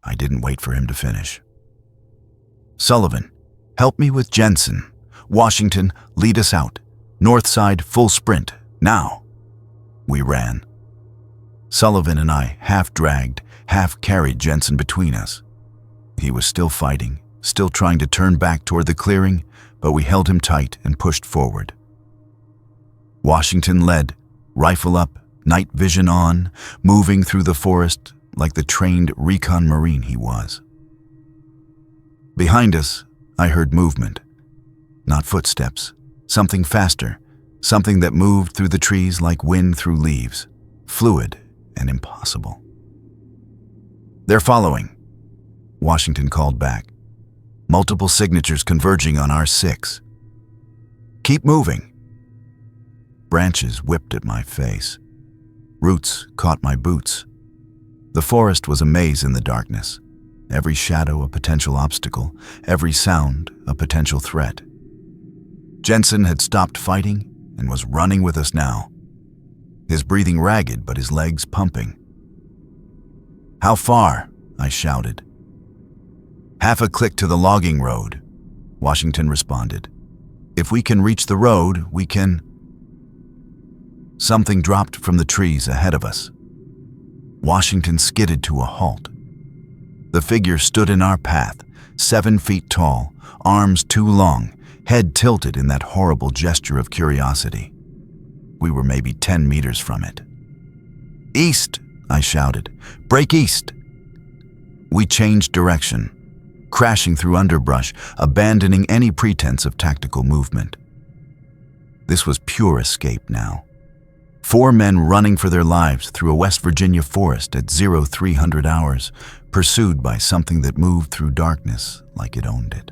I didn't wait for him to finish. "Sullivan, help me with Jensen. Washington, lead us out. North side, full sprint, now." We ran. Sullivan and I half dragged, half carried Jensen between us. He was still fighting, still trying to turn back toward the clearing, but we held him tight and pushed forward. Washington led, rifle up, night vision on, moving through the forest like the trained recon Marine he was. Behind us, I heard movement. Not footsteps, something faster, something that moved through the trees like wind through leaves, fluid and impossible. "They're following," Washington called back. Multiple signatures converging on our 6. "Keep moving." Branches whipped at my face. Roots caught my boots. The forest was a maze in the darkness. Every shadow a potential obstacle, every sound a potential threat. Jensen had stopped fighting and was running with us now. His breathing ragged, but his legs pumping. "How far?" I shouted. "Half a click to the logging road," Washington responded. "If we can reach the road, we can—" Something dropped from the trees ahead of us. Washington skidded to a halt. The figure stood in our path, 7 feet tall, arms too long, head tilted in that horrible gesture of curiosity. We were maybe 10 meters from it. "East!" I shouted. "Break east!" We changed direction, crashing through underbrush, abandoning any pretense of tactical movement. This was pure escape now. 4 men running for their lives through a West Virginia forest at 0300 hours, pursued by something that moved through darkness like it owned it.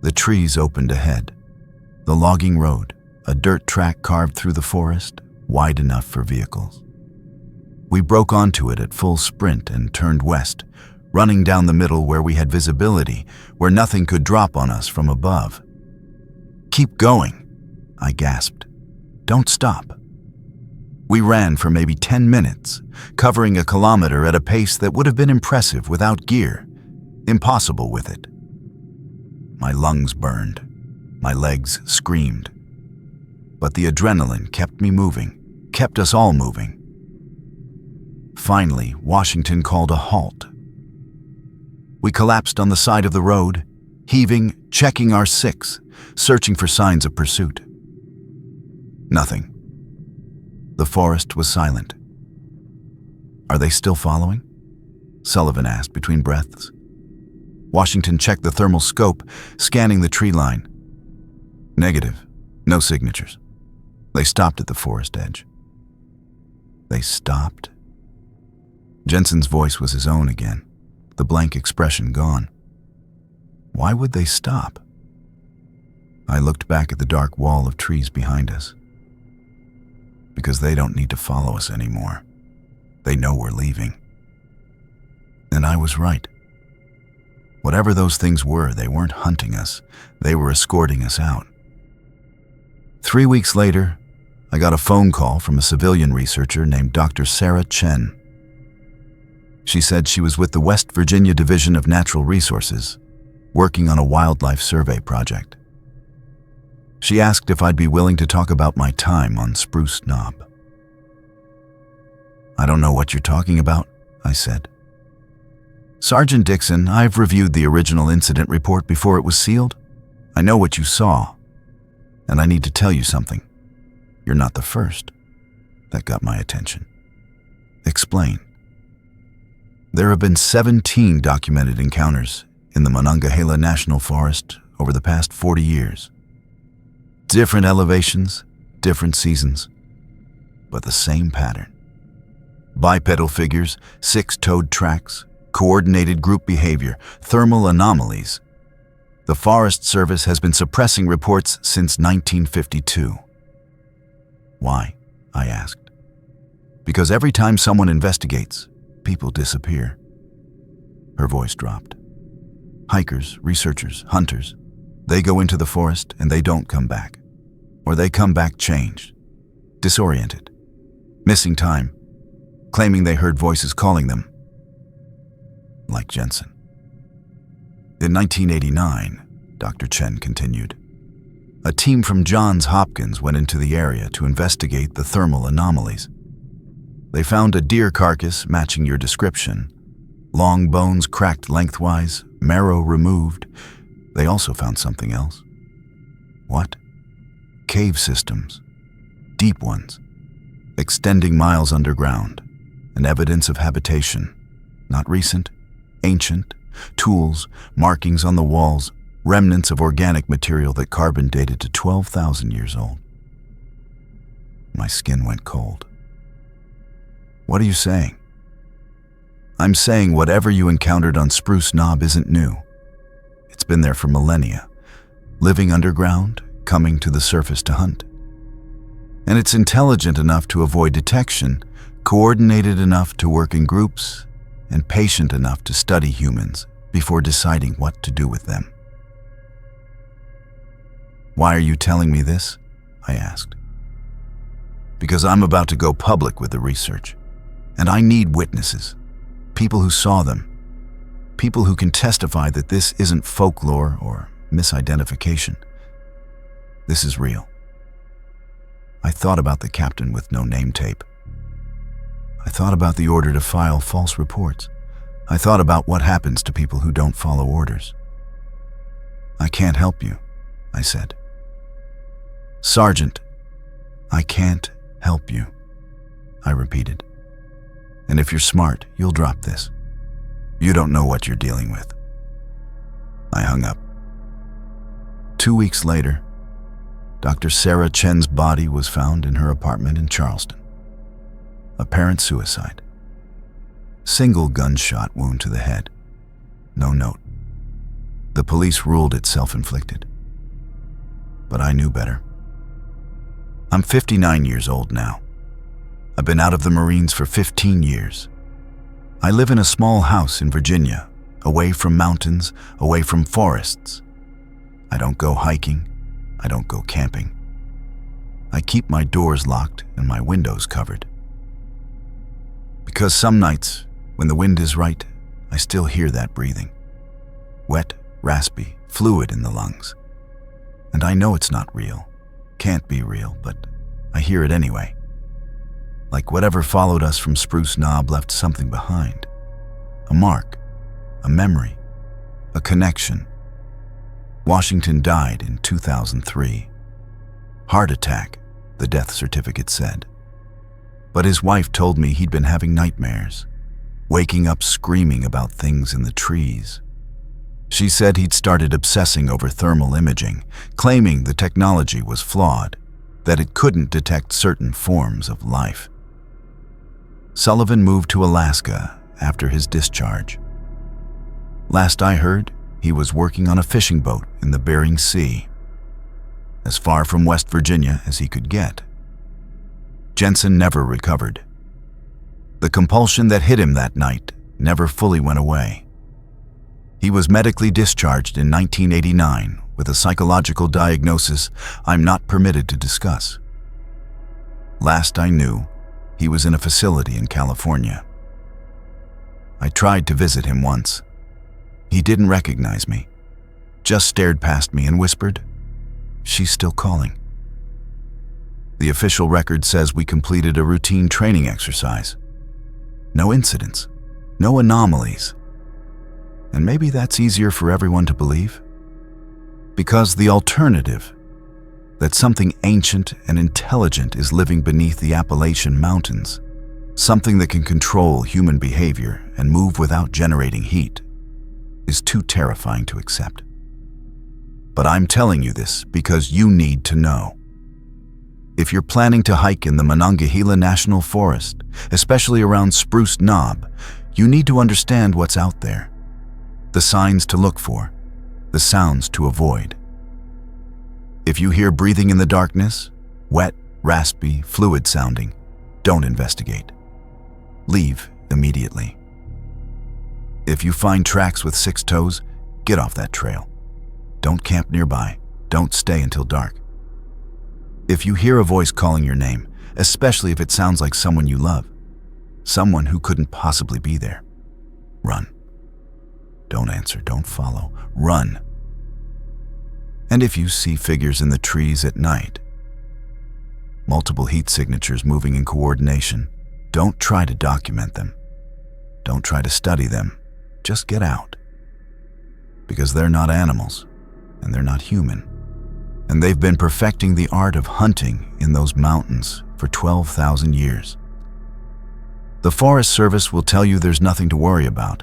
The trees opened ahead. The logging road, a dirt track carved through the forest, wide enough for vehicles. We broke onto it at full sprint and turned west, running down the middle where we had visibility, where nothing could drop on us from above. "Keep going," I gasped. "Don't stop." We ran for maybe 10 minutes, covering a kilometer at a pace that would have been impressive without gear, impossible with it. My lungs burned, my legs screamed. But the adrenaline kept me moving, kept us all moving. Finally, Washington called a halt. We collapsed on the side of the road, heaving, checking our 6, searching for signs of pursuit. Nothing. The forest was silent. "Are they still following?" Sullivan asked between breaths. Washington checked the thermal scope, scanning the tree line. "Negative. No signatures. They stopped at the forest edge." They stopped? Jensen's voice was his own again, the blank expression gone. Why would they stop? I looked back at the dark wall of trees behind us. Because they don't need to follow us anymore. They know we're leaving. And I was right. Whatever those things were, they weren't hunting us. They were escorting us out. 3 weeks later, I got a phone call from a civilian researcher named Dr. Sarah Chen. She said she was with the West Virginia Division of Natural Resources, working on a wildlife survey project. She asked if I'd be willing to talk about my time on Spruce Knob. "I don't know what you're talking about," I said. "Sergeant Dixon, I've reviewed the original incident report before it was sealed. I know what you saw, and I need to tell you something. You're not the first." That got my attention. "Explain." There have been 17 documented encounters in the Monongahela National Forest over the past 40 years. Different elevations, different seasons, but the same pattern. Bipedal figures, 6-toed tracks, coordinated group behavior, thermal anomalies. The Forest Service has been suppressing reports since 1952. Why? I asked. Because every time someone investigates, people disappear. Her voice dropped. Hikers, researchers, hunters, they go into the forest and they don't come back. Or they come back changed, disoriented, missing time, claiming they heard voices calling them. Like Jensen. In 1989, Dr. Chen continued, a team from Johns Hopkins went into the area to investigate the thermal anomalies. They found a deer carcass matching your description, long bones cracked lengthwise, marrow removed, they also found something else. What? Cave systems. Deep ones. Extending miles underground. And evidence of habitation. Not recent, ancient. Tools, markings on the walls, remnants of organic material that carbon dated to 12,000 years old. My skin went cold. What are you saying? I'm saying whatever you encountered on Spruce Knob isn't new. It's been there for millennia, living underground, coming to the surface to hunt. And it's intelligent enough to avoid detection, coordinated enough to work in groups, and patient enough to study humans before deciding what to do with them. Why are you telling me this? I asked. Because I'm about to go public with the research, and I need witnesses, people who saw them, people who can testify that this isn't folklore or misidentification. This is real. I thought about the captain with no name tape. I thought about the order to file false reports. I thought about what happens to people who don't follow orders. I can't help you, I said. Sergeant, I can't help you, I repeated. And if you're smart, you'll drop this. You don't know what you're dealing with. I hung up. 2 weeks later, Dr. Sarah Chen's body was found in her apartment in Charleston. Apparent suicide. Single gunshot wound to the head. No note. The police ruled it self-inflicted. But I knew better. I'm 59 years old now. I've been out of the Marines for 15 years. I live in a small house in Virginia, away from mountains, away from forests. I don't go hiking. I don't go camping. I keep my doors locked and my windows covered. Because some nights, when the wind is right, I still hear that breathing. Wet, raspy, fluid in the lungs. And I know it's not real, can't be real, but I hear it anyway. Like whatever followed us from Spruce Knob left something behind. A mark, a memory, a connection. Washington died in 2003. Heart attack, the death certificate said. But his wife told me he'd been having nightmares, waking up screaming about things in the trees. She said he'd started obsessing over thermal imaging, claiming the technology was flawed, that it couldn't detect certain forms of life. Sullivan moved to Alaska after his discharge. Last I heard, he was working on a fishing boat in the Bering Sea, as far from West Virginia as he could get. Jensen never recovered. The compulsion that hit him that night never fully went away. He was medically discharged in 1989 with a psychological diagnosis I'm not permitted to discuss. Last I knew, he was in a facility in California. I tried to visit him once. He didn't recognize me, just stared past me and whispered, "She's still calling." The official record says we completed a routine training exercise. No incidents, no anomalies. And maybe that's easier for everyone to believe. Because the alternative, that something ancient and intelligent is living beneath the Appalachian Mountains, something that can control human behavior and move without generating heat, is too terrifying to accept. But I'm telling you this because you need to know. If you're planning to hike in the Monongahela National Forest, especially around Spruce Knob, you need to understand what's out there. The signs to look for, the sounds to avoid. If you hear breathing in the darkness, wet, raspy, fluid sounding, don't investigate. Leave immediately. If you find tracks with 6 toes, get off that trail. Don't camp nearby. Don't stay until dark. If you hear a voice calling your name, especially if it sounds like someone you love, someone who couldn't possibly be there, run. Don't answer, don't follow, run. And if you see figures in the trees at night, multiple heat signatures moving in coordination, don't try to document them. Don't try to study them. Just get out. because they're not animals, and they're not human. And they've been perfecting the art of hunting in those mountains for 12,000 years. The Forest Service will tell you there's nothing to worry about.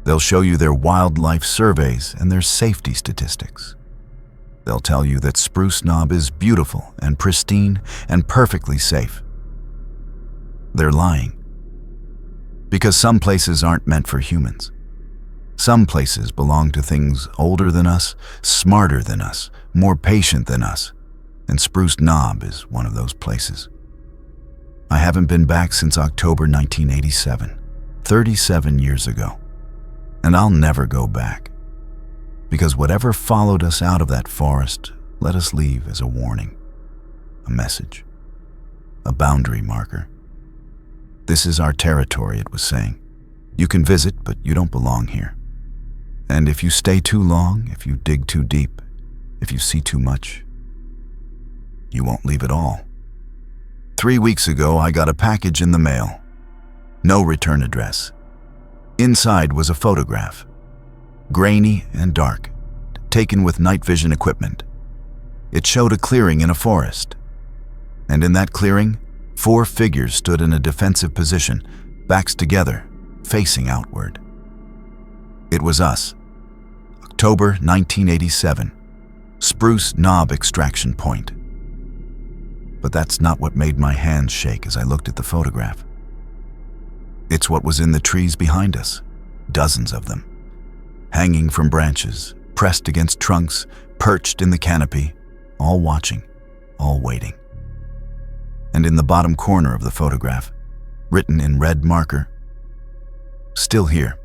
They'll show you their wildlife surveys and their safety statistics. They'll tell you that Spruce Knob is beautiful and pristine and perfectly safe. They're lying. Because some places aren't meant for humans. Some places belong to things older than us, smarter than us, more patient than us, and Spruce Knob is one of those places. I haven't been back since October 1987, 37 years ago, and I'll never go back, because whatever followed us out of that forest let us leave as a warning, a message, a boundary marker. This is our territory, it was saying. You can visit, but you don't belong here. And if you stay too long, if you dig too deep, if you see too much, you won't leave at all. 3 weeks ago, I got a package in the mail. No return address. Inside was a photograph, grainy and dark, taken with night vision equipment. It showed a clearing in a forest. And in that clearing, 4 figures stood in a defensive position, backs together, facing outward. It was us. October 1987. Spruce Knob extraction point. But that's not what made my hands shake as I looked at the photograph. It's what was in the trees behind us, dozens of them, hanging from branches, pressed against trunks, perched in the canopy, all watching, all waiting. And in the bottom corner of the photograph, written in red marker, "Still here."